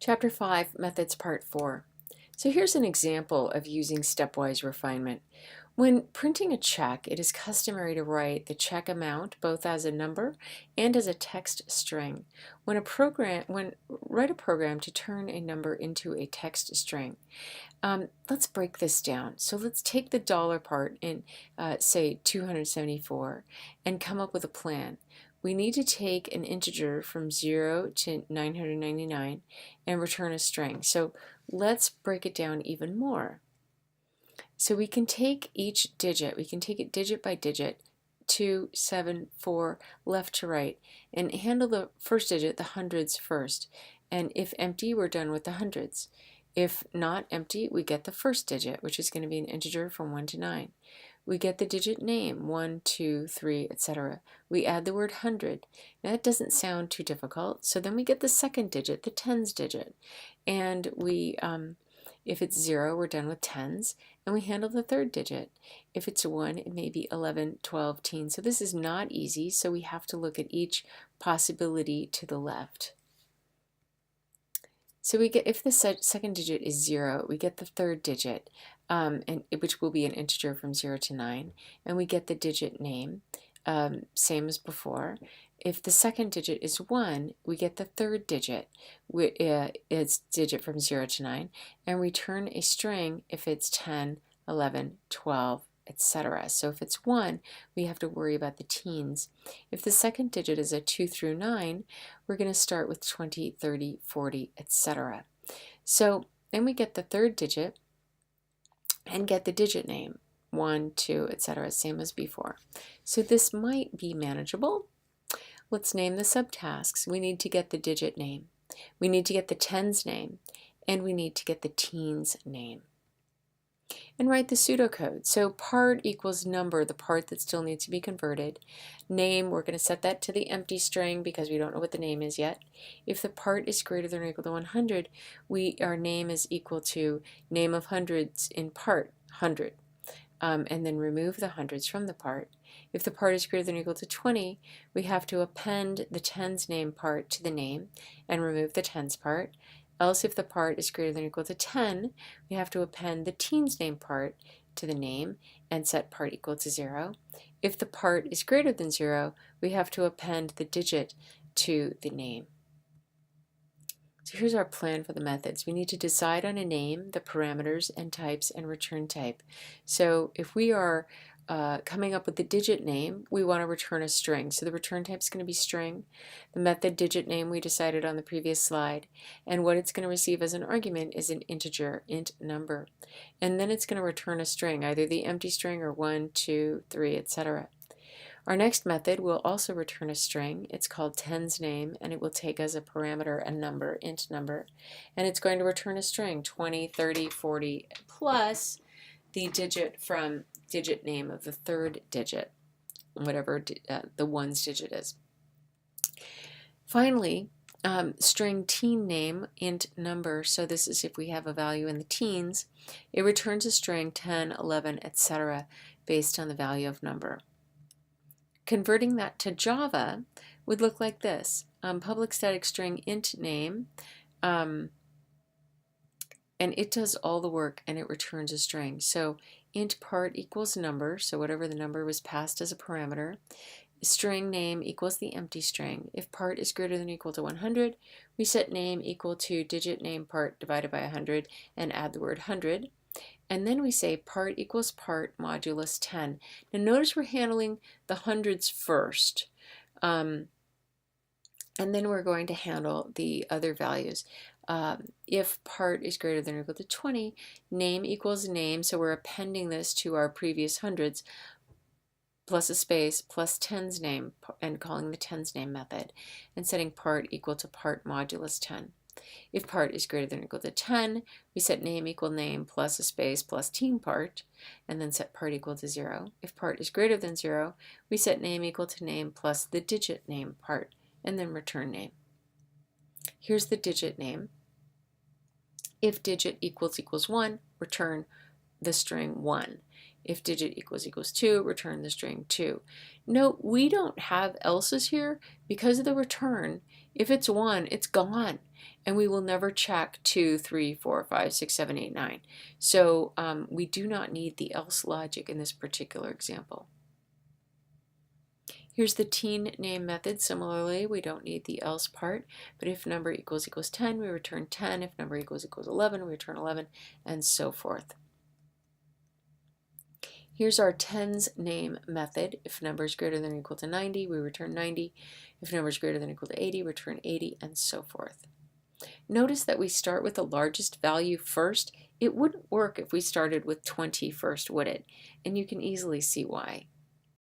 Chapter 5, Methods Part 4. So here's an example of using stepwise refinement. When printing a check, it is customary to write the check amount both as a number and as a text string. Write a program to turn a number into a text string. Let's break this down. So let's take the dollar part in, say, 274 and come up with a plan. We need to take an integer from 0 to 999 and return a string. So let's break it down even more. So we can take each digit, we can take it digit by digit, 2, 7, 4, left to right, and handle the first digit, the hundreds, first. And if empty, we're done with the hundreds. If not empty, we get the first digit, which is going to be an integer from 1 to 9. We get the digit name, 1, 2, 3, etc. We add the word hundred. Now that doesn't sound too difficult. So then we get the second digit, the tens digit. And if it's 0, we're done with tens. And we handle the third digit. If it's 1, it may be 11, 12, teens. So this is not easy, so we have to look at each possibility to the left. So we get, if the second digit is 0, we get the third digit, which will be an integer from 0 to 9, and we get the digit name, same as before. If the second digit is 1, we get the third digit, it's digit from 0 to 9, and return a string if it's 10, 11, 12, etc. So if it's 1, we have to worry about the teens. If the second digit is a 2 through 9, we're going to start with 20, 30, 40, etc. So then we get the third digit and get the digit name, 1, 2, etc., same as before. So this might be manageable. Let's name the subtasks. We need to get the digit name, we need to get the tens name, and we need to get the teens name. And write the pseudocode. So part equals number, the part that still needs to be converted. Name, we're going to set that to the empty string because we don't know what the name is yet. If the part is greater than or equal to 100, our name is equal to name of hundreds in part, 100. And then remove the hundreds from the part. If the part is greater than or equal to 20, we have to append the tens name part to the name and remove the tens part. Else, if the part is greater than or equal to 10, we have to append the teens name part to the name and set part equal to 0. If the part is greater than 0, we have to append the digit to the name. So here's our plan for the methods. We need to decide on a name, the parameters and types, and return type. So if we are coming up with the digit name, we want to return a string. So the return type is going to be string. The method digit name we decided on the previous slide. And what it's going to receive as an argument is an integer, int number. And then it's going to return a string, either the empty string or 1, 2, 3, etc. Our next method will also return a string. It's called tens name, and it will take as a parameter a number, int number. And it's going to return a string, 20, 30, 40, plus the digit from digit name of the third digit, whatever the ones digit is. Finally, string teen name, int number, so this is if we have a value in the teens, it returns a string 10, 11, etc. based on the value of number. Converting that to Java would look like this. Public static string int name, and it does all the work and it returns a string. So int part equals number, so whatever the number was passed as a parameter. String name equals the empty string. If part is greater than or equal to 100, we set name equal to digit name part divided by 100 and add the word 100. And then we say part equals part modulus 10. Now notice we're handling the hundreds first. And then we're going to handle the other values. If part is greater than or equal to 20, name equals name, so we're appending this to our previous hundreds, plus a space, plus tens name, and calling the tens name method, and setting part equal to part modulus 10. If part is greater than or equal to 10, we set name equal name plus a space plus teen part, and then set part equal to 0. If part is greater than 0, we set name equal to name plus the digit name part, and then return name. Here's the digit name. If digit equals 1, return the string 1. If digit equals 2, return the string 2. Note, we don't have else's here because of the return. If it's 1, it's gone. And we will never check 2, 3, 4, 5, 6, 7, 8, 9. So we do not need the else logic in this particular example. Here's the teen name method. Similarly, we don't need the else part, but if number equals 10, we return 10. If number equals 11, we return 11, and so forth. Here's our tens name method. If number is greater than or equal to 90, we return 90. If number is greater than or equal to 80, return 80, and so forth. Notice that we start with the largest value first. It wouldn't work if we started with 20 first, would it? And you can easily see why.